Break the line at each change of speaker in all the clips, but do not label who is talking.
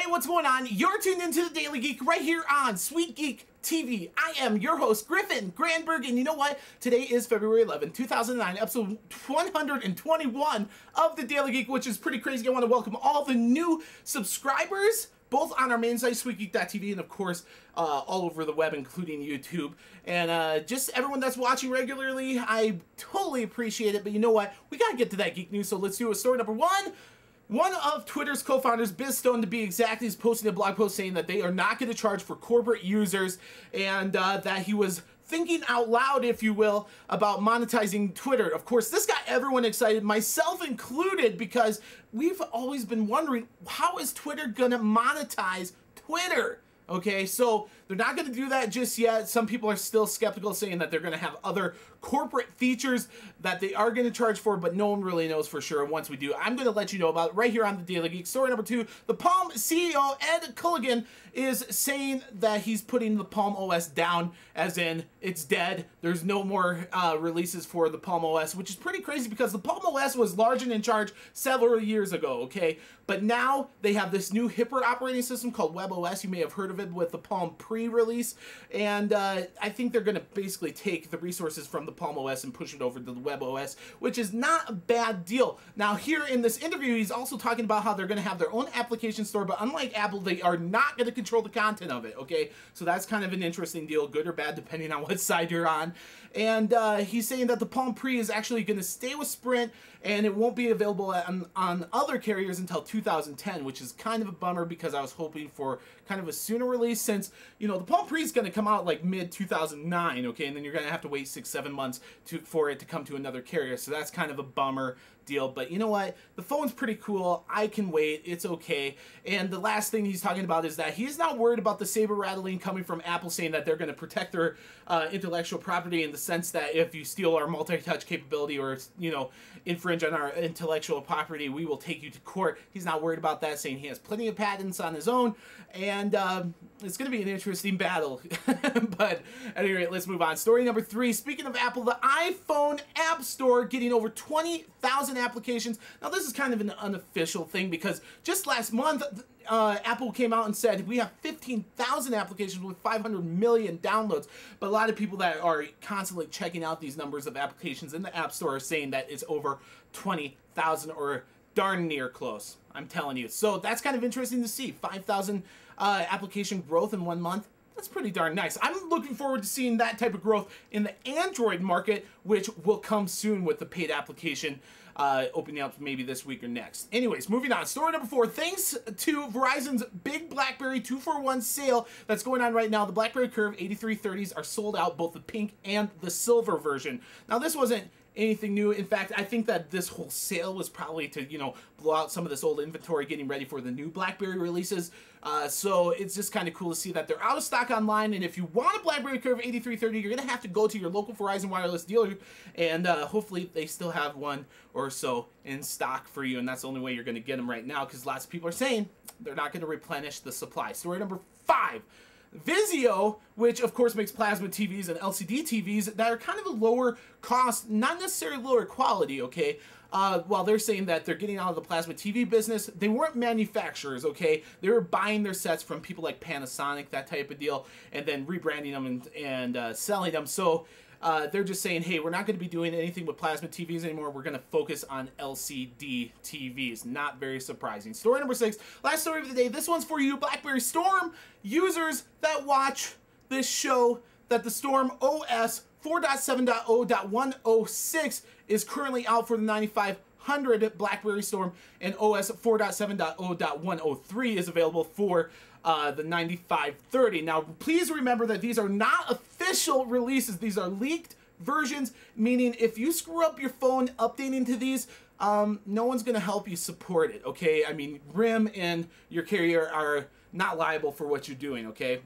Hey, what's going on? You're tuned into the Daily Geek right here on SweetGeekTV. I am your host, Griffin Grandberg, and you know what? Today is February 11th, 2009, episode 121 of the Daily Geek, which is pretty crazy. I want to welcome all the new subscribers, both on our main site, SweetGeek.tv, and of course, all over the web, including YouTube. And just everyone that's watching regularly, I totally appreciate it. But you know what? We got to get to that geek news, so let's do it. Story number one. One of Twitter's co-founders, BizStone to be exact, is posting a blog post saying that they are not going to charge for corporate users, and that he was thinking out loud, if you will, about monetizing Twitter. Of course, this got everyone excited, myself included, because we've always been wondering, how is Twitter going to monetize Twitter? Okay, so they're not going to do that just yet. Some people are still skeptical, saying that they're going to have other corporate features that they are going to charge for, but no one really knows for sure. And once we do, I'm going to let you know about it right here on the Daily Geek. Story number two, the Palm CEO, Ed Culligan, is saying that he's putting the Palm OS down, as in it's dead. There's no more releases for the Palm OS, which is pretty crazy because the Palm OS was large and in charge several years ago, okay? But now they have this new hipper operating system called WebOS. You may have heard of it with the Palm pre-release, and I think they're going to basically take the resources from the Palm OS and push it over to the WebOS, which is not a bad deal. Now, here in this interview, he's also talking about how they're going to have their own application store, but unlike Apple, they are not going to control the content of it, okay? So that's kind of an interesting deal, good or bad, depending on what side you're on. And he's saying that the Palm Pre is actually going to stay with Sprint, and it won't be available on other carriers until 2010, which is kind of a bummer because I was hoping for kind of a sooner release, since, you know, the Palm Pre is going to come out like mid-2009, okay? And then you're going to have to wait 6-7 months for it to come to another carrier, so that's kind of a bummer deal. But you know what? The phone's pretty cool. I can wait. It's okay. And the last thing he's talking about is that he's not worried about the saber rattling coming from Apple, saying that they're going to protect their intellectual property, in the sense that if you steal our multi-touch capability or, you know, infringe on our intellectual property, we will take you to court. He's not worried about that, saying he has plenty of patents on his own, and it's going to be an interesting battle. But at any rate, let's move on. Story number three. Speaking of Apple, the iPhone App Store getting over 20,000 applications. Now, this is kind of an unofficial thing because just last month, Apple came out and said we have 15,000 applications with 500 million downloads. But a lot of people that are constantly checking out these numbers of applications in the App Store are saying that it's over 20,000 or darn near close. I'm telling you. So that's kind of interesting to see. 5,000 application growth in 1 month. That's pretty darn nice. I'm looking forward to seeing that type of growth in the Android market, which will come soon with the paid application opening up maybe this week or next. Anyways, moving on. Story number four. Thanks to Verizon's big Blackberry 2-for-1 sale that's going on right now, the Blackberry Curve 8330s are sold out, both the pink and the silver version. Now, this wasn't anything new. In fact, I think that this whole sale was probably to, you know, blow out some of this old inventory, getting ready for the new Blackberry releases. So it's just kind of cool to see that they're out of stock online. And if you want a Blackberry Curve 8330, you're going to have to go to your local Verizon wireless dealer, and hopefully they still have one or so in stock for you. And that's the only way you're going to get them right now, because lots of people are saying they're not going to replenish the supply. Story number five. Vizio, which of course makes plasma TVs and LCD TVs that are kind of a lower cost, not necessarily lower quality, okay? While they're saying that they're getting out of the plasma TV business, they weren't manufacturers, okay? They were buying their sets from people like Panasonic, that type of deal, and then rebranding them and selling them. So they're just saying, hey, we're not going to be doing anything with plasma TVs anymore. We're going to focus on LCD TVs. Not very surprising. Story number six. Last story of the day. This one's for you, BlackBerry Storm users that watch this show, that the Storm OS 4.7.0.106 is currently out for the 9500 BlackBerry Storm, and OS 4.7.0.103 is available for the 9530. Now, please remember that these are not official releases. These are leaked versions, meaning if you screw up your phone updating to these, no one's going to help you support it, okay? I mean, RIM and your carrier are not liable for what you're doing, okay?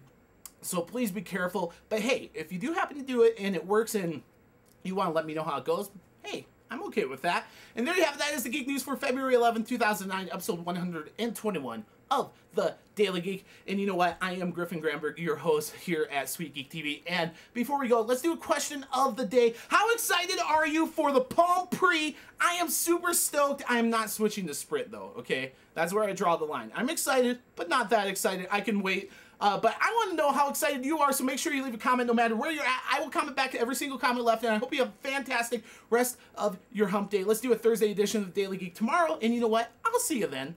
So please be careful. But hey, if you do happen to do it and it works and you want to let me know how it goes, hey, I'm okay with that. And there you have it. That is the Geek News for February 11, 2009, episode 121. of the Daily Geek. And you know what? I am Griffin Granberg, your host here at SweetGeekTV. And before we go, let's do a question of the day. How excited are you for the Palm Pre? I am super stoked. I am not switching to Sprint though, okay? That's where I draw the line. I'm excited, but not that excited. I can wait. But I want to know how excited you are, so make sure you leave a comment no matter where you're at. I will comment back to every single comment left, and I hope you have a fantastic rest of your hump day. Let's do a Thursday edition of the Daily Geek tomorrow, and you know what? I'll see you then.